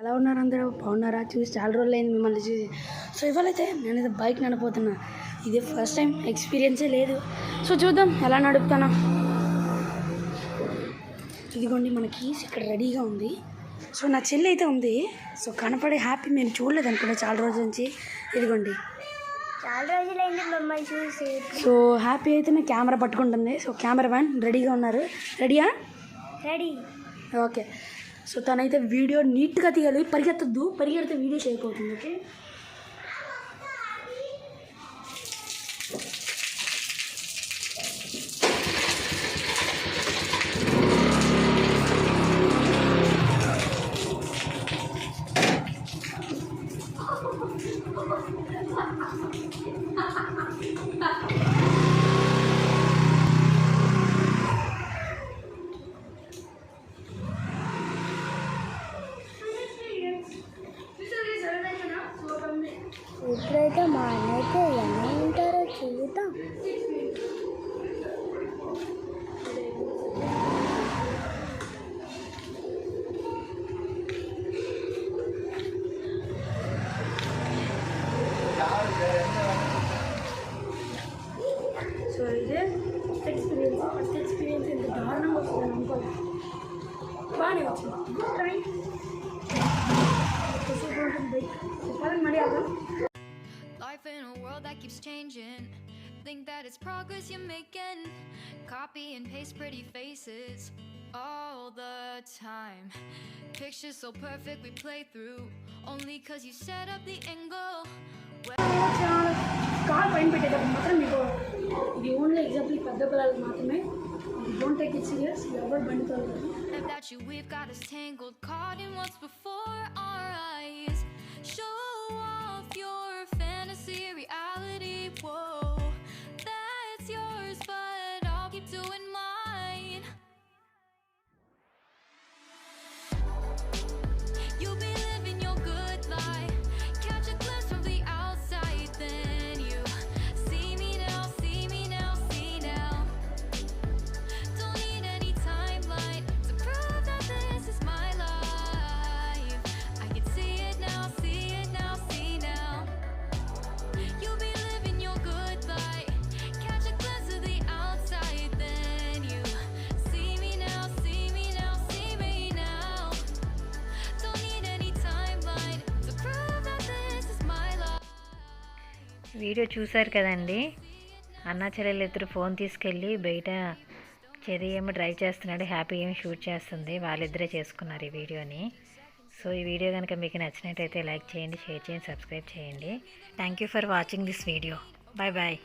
ఎలా ఉన్నారు అందరూ? బాగున్నారా? చూసి చాలా రోజులు అయింది మిమ్మల్ని చూసి. సో ఇవాళైతే నేనైతే బైక్ నడిపోతున్నా. ఇది ఫస్ట్ టైం, ఎక్స్పీరియన్సే లేదు. సో చూద్దాం ఎలా నడుపుతానా. ఇదిగోండి మన కీస్ ఇక్కడ రెడీగా ఉంది. సో నా చెల్లి అయితే ఉంది. సో కనపడే హ్యాపీ నేను చూడలేదు అనుకున్నా చాలా రోజుల నుంచి. ఇదిగోండి చాలా రోజులైంది మమ్మల్ని చూసి. సో హ్యాపీ అయితే నేను కెమెరా పట్టుకుంటుంది. సో కెమెరా మ్యాన్ రెడీగా ఉన్నారు. రెడీయా? రెడీ. ఓకే. సో తనైతే వీడియో నీట్గా తీయాలి. పరిగెత్తద్దు, పరిగెడితే వీడియో షేక్ అవుతుంది. ఓకే. ఇప్పుడైతే మా అన్నైతే ఎలా ఉంటారో చూద్దాం. సో ఇదే ఫస్ట్ ఎక్స్పీరియన్స్ ఎంత దారుణంగా వస్తుంది అనుకోలేదు. బాగానే వచ్చింది. ట్రై చెప్పాలని మరి అర్థం. Life in a world that keeps changing. Think that it's progress you're making. Copy and paste pretty faces all the time. Pictures so perfect we play through only cause you set up the angle. Car పైన పెట్టేటప్పుడు మాత్రం మీకు ఇది only example పెద్ద పిల్లలకు మాత్రమే. Don't take it serious. ఎవరు బండి తోలరు. That you we've got us tangled, caught in what's before our eyes. Show off your fantasy reality. Whoa, that's yours, but I'll keep doing mine. You'll be living your good life. Catch a glimpse from the outside, then you see me now, see me now, see now. Don't need any timeline to prove that this is my life. I can see it now, see it now, see now. You'll be living your good life. Catch a glimpse of the outside, then you see me now, see me now, see me now. Don't need any timeline to prove that this is my life. Video చూశారు కదండి. అన్నా చెల్లెలు ఇద్దరు phone తీసుకెళ్ళి బయట చెరి ఏమో drive చేస్తున్నాడు, happy ఏమో షూట్ చేస్తుంది. వాళ్ళిద్దరే చేసుకున్నారు ఈ వీడియోని. సో ఈ వీడియో కనుక మీకు నచ్చినట్టయితే లైక్ చేయండి, షేర్ చేయండి, సబ్స్క్రైబ్ చేయండి. Thank you for watching this video. Bye bye.